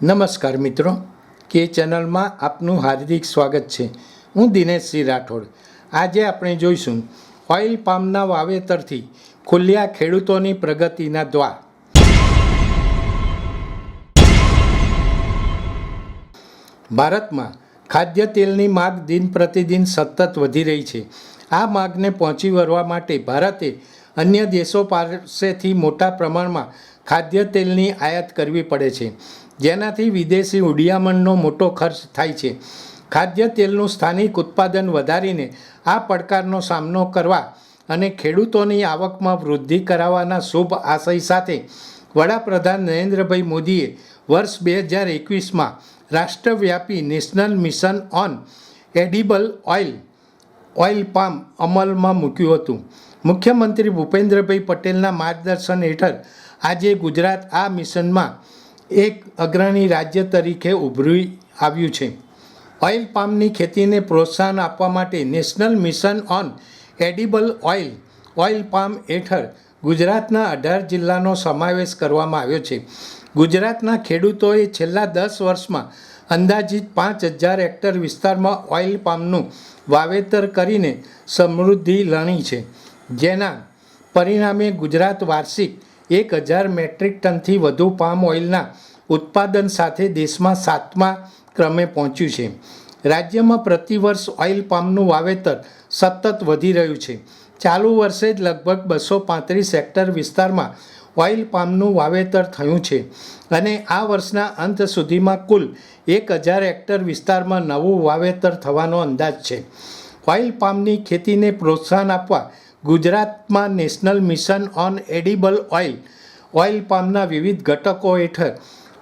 નમસ્કાર મિત્રો, કે ચેનલમાં આપનું હાર્દિક સ્વાગત છે. હું દિનેશસિંહ રાઠોડ. આજે આપણે જોઈશું ઓઇલ પામના વાવેતરથી ખુલ્યા ખેડૂતોની પ્રગતિના દ્વાર. ભારતમાં ખાદ્ય તેલની માંગ દિન પ્રતિદિન સતત વધી રહી છે. આ માંગને પહોંચી વળવા માટે ભારતે અન્ય દેશો પાસેથી મોટા પ્રમાણમાં ખાદ્ય તેલની આયાત કરવી પડે છે, જેનાથી વિદેશી હુંડિયામણનો મોટો ખર્ચ થાય છે. ખાદ્ય તેલનું સ્થાનિક ઉત્પાદન વધારીને આ પડકારનો સામનો કરવા અને ખેડૂતોની આવકમાં વૃદ્ધિ કરાવવાના શુભ આશય સાથે વડાપ્રધાન નરેન્દ્રભાઈ મોદીએ વર્ષ 2021માં રાષ્ટ્રવ્યાપી national mission on edible oil palm અમલમાં મૂક્યું હતું. મુખ્યમંત્રી ભૂપેન્દ્રભાઈ પટેલના માર્ગદર્શન હેઠળ આજે ગુજરાત આ મિશનમાં એક અગ્રણી રાજ્ય તરીકે ઉભરી આવ્યું છે. ઓઇલ પામની ખેતીને પ્રોત્સાહન આપવા માટે national mission on edible oil palm હેઠળ ગુજરાતના 18 જિલ્લાનો સમાવેશ કરવામાં આવ્યો છે. ગુજરાતના ખેડૂતોએ છેલ્લા 10 વર્ષમાં અંદાજિત 5000 હેક્ટર વિસ્તારમાં ઓઇલ પામનું વાવેતર કરીને સમૃદ્ધિ લણી છે, જેના પરિણામે ગુજરાત વાર્ષિક 1000 મેટ્રિક ટનથી વધુ પામ ઓઇલના ઉત્પાદન સાથે દેશમાં 7મા ક્રમે પહોંચ્યું છે. રાજ્યમાં પ્રતિવર્ષ ઓઇલ પામનું વાવેતર સતત વધી રહ્યું છે. ચાલુ વર્ષે જ લગભગ 235 હેક્ટર વિસ્તારમાં ઓઇલ પામનું વાવેતર થયું છે અને આ વર્ષના અંત સુધીમાં કુલ 1000 હેક્ટર વિસ્તારમાં નવું વાવેતર થવાનો અંદાજ છે. ઓઇલ પામની ખેતીને પ્રોત્સાહન આપવા ગુજરાતમાં national mission on edible oil પામના વિવિધ ઘટકો હેઠળ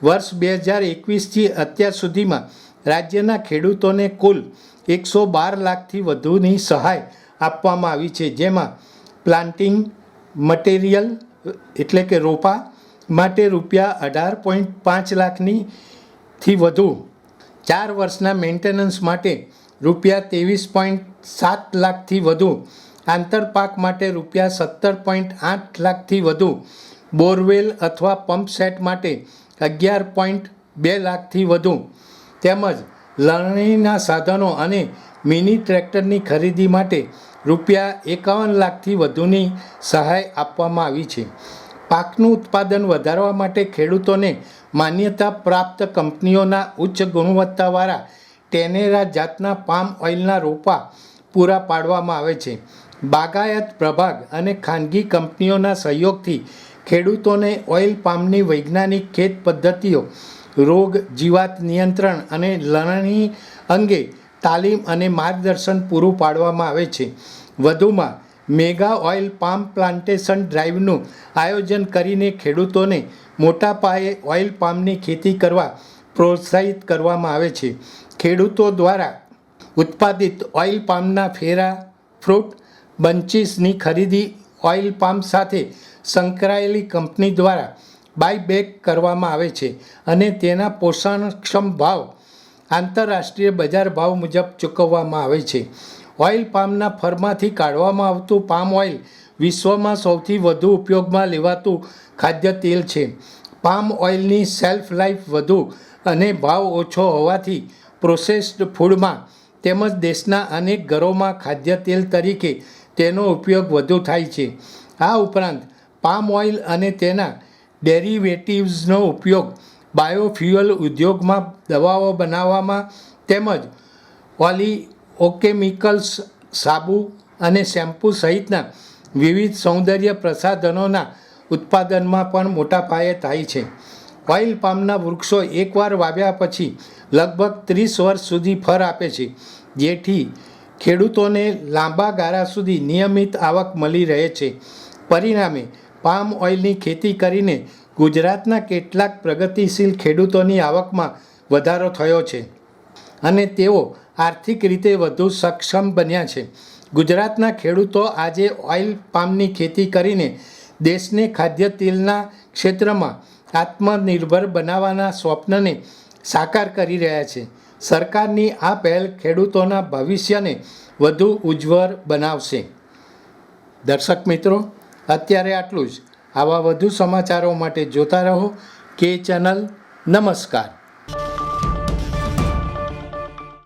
વર્ષ 2021થી અત્યાર સુધીમાં રાજ્યના ખેડૂતોને કુલ 112 લાખથી વધુની સહાય આપવામાં આવી છે, જેમાં પ્લાન્ટિંગ મટીરિયલ એટલે કે રોપા માટે રૂપિયા 18.5 લાખથી વધુ, 4 વર્ષના મેન્ટેનન્સ માટે રૂપિયા 23.7 લાખથી વધુ, આંતરપાક માટે રૂપિયા 17.8 લાખથી વધુ, બોરવેલ અથવા પંપ સેટ માટે 11.2 લાખથી વધુ તેમજ લણણીના સાધનો અને મિની ટ્રેક્ટરની ખરીદી માટે રૂપિયા 51 લાખથી વધુની સહાય આપવામાં આવી છે. પાકનું ઉત્પાદન વધારવા માટે ખેડૂતોને માન્યતા પ્રાપ્ત કંપનીઓના ઉચ્ચ ગુણવત્તાવાળા ટેનેરા જાતના પામ ઓઇલના રોપા પૂરા પાડવામાં આવે છે. બાગાયત પ્રભાગ અને ખાનગી કંપનીઓના સહયોગથી ખેડૂતોને ઓઇલ પામની વૈજ્ઞાનિક ખેત પદ્ધતિઓ, રોગ જીવાત નિયંત્રણ અને લણણી અંગે તાલીમ અને માર્ગદર્શન પૂરું પાડવામાં આવે છે. વધુમાં મેગા ઓઇલ પામ પ્લાન્ટેશન ડ્રાઇવનું આયોજન કરીને ખેડૂતોને મોટા પાયે ઓઇલ પામની ખેતી કરવા પ્રોત્સાહિત કરવામાં આવે છે. ખેડૂતો દ્વારા ઉત્પાદિત ઓઇલ પામના ફેરા, ફ્રૂટ બંચીસની ખરીદી ઓઇલ પામ સાથે સંકળાયેલી કંપની દ્વારા બાયબેક કરવામાં આવે છે અને તેના પોષણક્ષમ ભાવ આંતરરાષ્ટ્રીય બજાર ભાવ મુજબ ચૂકવવામાં આવે છે. ઓઇલ પામના ફરમાંથી કાઢવામાં આવતું પામ ઓઇલ વિશ્વમાં સૌથી વધુ ઉપયોગમાં લેવાતું ખાદ્ય તેલ છે. પામ ઓઇલની શેલ્ફ લાઇફ વધુ અને ભાવ ઓછો હોવાથી પ્રોસેસ્ડ ફૂડમાં તેમજ દેશના અનેક ઘરોમાં ખાદ્ય તેલ તરીકે તેનો ઉપયોગ વધુ થાય છે. આ ઉપરાંત પામ ઓઇલ અને તેના ડેરિવેટિવ્સનો ઉપયોગ બાયોફ્યુઅલ ઉદ્યોગમાં દવાઓ બનાવવામાં તેમજ ઓકેમિકલ્સ, સાબુ અને શેમ્પૂ સહિતના વિવિધ સૌંદર્ય પ્રસાધનોના ઉત્પાદનમાં પણ મોટા પાયે થાય છે. ઓઇલ પામના વૃક્ષો એકવાર વાવ્યા પછી લગભગ 30 વર્ષ સુધી ફળ આપે છે, જેથી ખેડૂતોને લાંબા ગાળા સુધી નિયમિત આવક મળી રહે છે. પરિણામે પામ ઓઇલની ખેતી કરીને ગુજરાતના કેટલાક પ્રગતિશીલ ખેડૂતોની આવકમાં વધારો થયો છે અને તેઓ આર્થિક રીતે વધુ સક્ષમ બન્યા છે. ગુજરાતના ખેડૂતો આજે ઓઇલ પામની ખેતી કરીને દેશને ખાદ્ય તેલના ક્ષેત્રમાં આત્મનિર્ભર બનાવવાના સ્વપ્નને સાકાર કરી રહ્યા છે. સરકારની આ પહેલ ખેડૂતોના ભવિષ્યને વધુ ઉજ્જવળ બનાવશે. દર્શક મિત્રો, અત્યારે આટલું જ. આવા વધુ સમાચારો માટે જોતા રહો કે ચેનલ. નમસ્કાર.